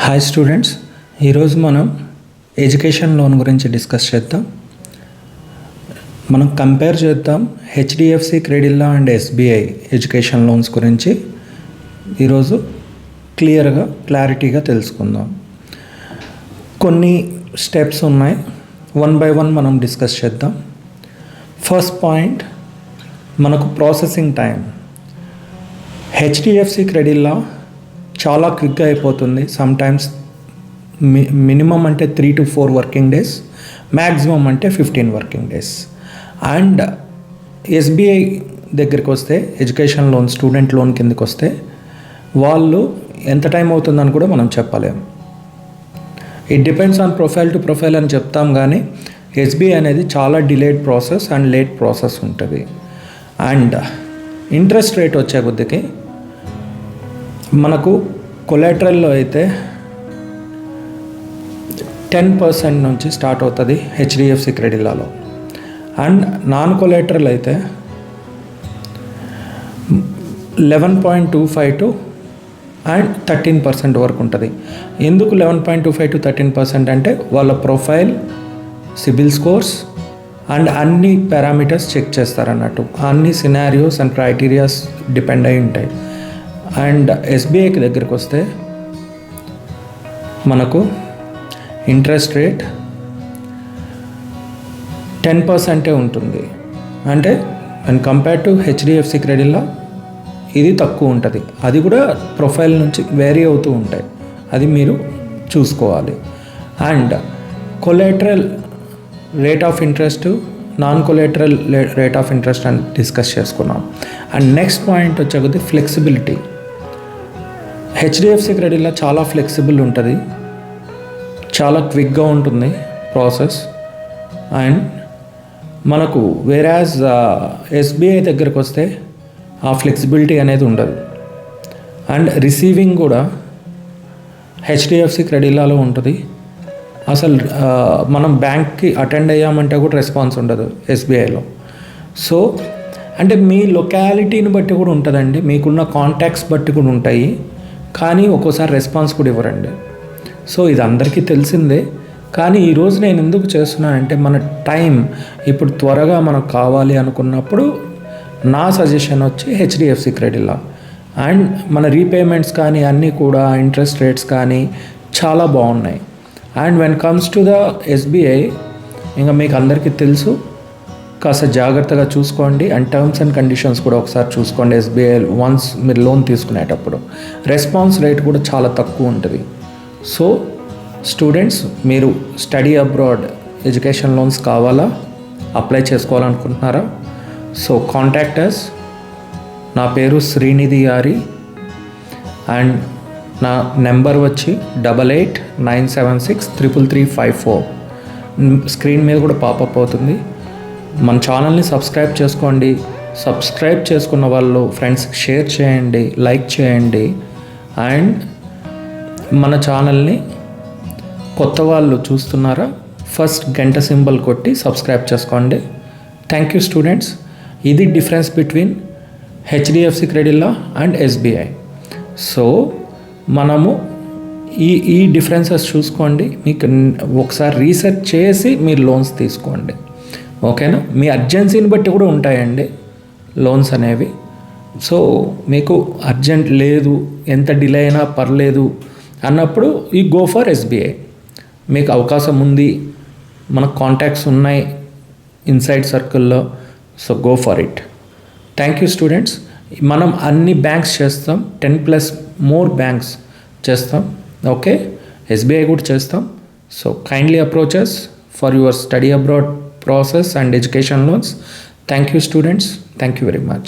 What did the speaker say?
Hi students, ఈరోజు మనం education loan గురించి డిస్కస్ చేద్దాం. మనం కంపేర్ చేద్దాం HDFC Credila and SBI education loans గురించి ఈరోజు క్లారిటీగా తెలుసుకుందాం. కొన్ని స్టెప్స్ ఉన్నాయి, వన్ బై వన్ మనం డిస్కస్ చేద్దాం. ఫస్ట్ పాయింట్, మనకు ప్రాసెసింగ్ టైం. హెచ్డిఎఫ్సి క్రెడిల్లా చాలా క్విక్గా అయిపోతుంది. సమ్టైమ్స్ మినిమం అంటే 3 to 4 వర్కింగ్ డేస్, మ్యాక్సిమం అంటే 15 వర్కింగ్ డేస్. అండ్ ఎస్బీఐ దగ్గరికి వస్తే, ఎడ్యుకేషన్ లోన్, స్టూడెంట్ లోన్ కిందకి వస్తే వాళ్ళు ఎంత టైం అవుతుందని కూడా మనం చెప్పలేము. It depends on profile to profile అని చెప్తాం, కానీ ఎస్బీఐ అనేది చాలా delayed process and late process ఉంటుంది. అండ్ ఇంట్రెస్ట్ రేట్ వచ్చే కొద్దికి మనకు కొలాటరల్లో అయితే 10% నుంచి స్టార్ట్ అవుతుంది హెచ్డిఎఫ్సి క్రెడిల్లాలో. అండ్ నాన్ కొలాటరల్ అయితే 11.25 to అండ్ 13% వరకు ఉంటుంది. ఎందుకు 11.25 to 13% అంటే వాళ్ళ ప్రొఫైల్, సిబిల్ స్కోర్స్ అండ్ అన్ని పారామీటర్స్ చెక్ చేస్తారన్నట్టు. అన్ని సినారియోస్ అండ్ క్రైటీరియాస్ డిపెండ్ అయి ఉంటాయి. అండ్ ఎస్బీఐకి దగ్గరికి వస్తే మనకు ఇంట్రెస్ట్ రేట్ 10% ఉంటుంది. అంటే and compare to HDFC Credila ఇది తక్కువ ఉంటుంది. అది కూడా ప్రొఫైల్ నుంచి వేరీ అవుతూ ఉంటాయి, అది మీరు చూసుకోవాలి. And collateral rate of interest, non collateral rate of interest అని డిస్కస్ చేసుకున్నాం. అండ్ నెక్స్ట్ పాయింట్ వచ్చేది ఫ్లెక్సిబిలిటీ. హెచ్డిఎఫ్సి క్రెడిల్లా చాలా ఫ్లెక్సిబుల్ ఉంటుంది, చాలా క్విక్గా ఉంటుంది ప్రాసెస్. అండ్ మనకు వేరాజ్ ఎస్బీఐ దగ్గరకు వస్తే ఆ ఫ్లెక్సిబిలిటీ అనేది ఉండదు. అండ్ రిసీవింగ్ కూడా హెచ్డిఎఫ్సి క్రెడిల్లాలో ఉంటుంది. అసలు మనం బ్యాంక్కి అటెండ్ అయ్యామంటే కూడా రెస్పాన్స్ ఉండదు ఎస్బీఐలో. సో అంటే మీ లొకాలిటీని బట్టి కూడా ఉంటుందండి, మీకున్న కాంటాక్ట్స్ బట్టి కూడా ఉంటాయి, కానీ ఒక్కోసారి రెస్పాన్స్ కూడా ఇవ్వరండి. సో ఇది అందరికీ తెలిసిందే. కానీ ఈరోజు నేను ఎందుకు చేస్తున్నానంటే, మన టైం ఇప్పుడు త్వరగా మనకు కావాలి అనుకున్నప్పుడు నా సజెషన్ వచ్చి హెచ్డిఎఫ్సి క్రెడిల్లా. అండ్ మన రీపేమెంట్స్ కానీ అన్నీ కూడా, ఇంట్రెస్ట్ రేట్స్ కానీ చాలా బాగున్నాయి. And when comes to the SBI, ఇంకా మీకు అందరికీ తెలుసు, కాస్త జాగ్రత్తగా చూసుకోండి. అండ్ టర్మ్స్ అండ్ కండిషన్స్ కూడా ఒకసారి చూసుకోండి. ఎస్బీఐ వన్స్ మీరు లోన్ తీసుకునేటప్పుడు రెస్పాన్స్ రేట్ కూడా చాలా తక్కువ ఉంటుంది. సో స్టూడెంట్స్, మీరు స్టడీ అబ్రాడ్ ఎడ్యుకేషన్ లోన్స్ కావాలా, అప్లై చేసుకోవాలనుకుంటున్నారా? So contact us. నా పేరు శ్రీనిధి యారి అండ్ నా నెంబర్ వచ్చి 8897633354. స్క్రీన్ మీద కూడా పాపప్ అవుతుంది. మన ఛానల్ని సబ్స్క్రైబ్ చేసుకోండి. సబ్స్క్రైబ్ చేసుకున్న వాళ్ళు ఫ్రెండ్స్కి షేర్ చేయండి, లైక్ చేయండి. అండ్ మన ఛానల్ని కొత్త వాళ్ళు చూస్తున్నారా, ఫస్ట్ గంట సింబల్ కొట్టి సబ్స్క్రైబ్ చేసుకోండి. Thank you students. ఇది difference between HDFC Credila and SBI. So మనము ఈ డిఫరెన్సెస్ చూసుకోండి. మీకు ఒకసారి రీసెర్చ్ చేసి మీరు లోన్స్ తీసుకోండి, ఓకేనా? మీ అర్జెన్సీని బట్టి కూడా ఉంటాయండి లోన్స్ అనేవి. సో మీకు అర్జెంట్ లేదు, ఎంత డిలే అయినా పర్లేదు అన్నప్పుడు ఈ గో ఫర్ ఎస్బీఐ. మీకు అవకాశం ఉంది, మనకు కాంటాక్ట్స్ ఉన్నాయి ఇన్సైడ్ సర్కిల్లో, so go for it. Thank you students. మనం అన్ని బ్యాంక్స్ చేస్తాం, 10+ మోర్ బ్యాంక్స్ చేస్తాం, ఓకే? ఎస్బీఐ కూడా చేస్తాం. So kindly approaches for your study abroad process and education loans. Thank you students. Thank you very much.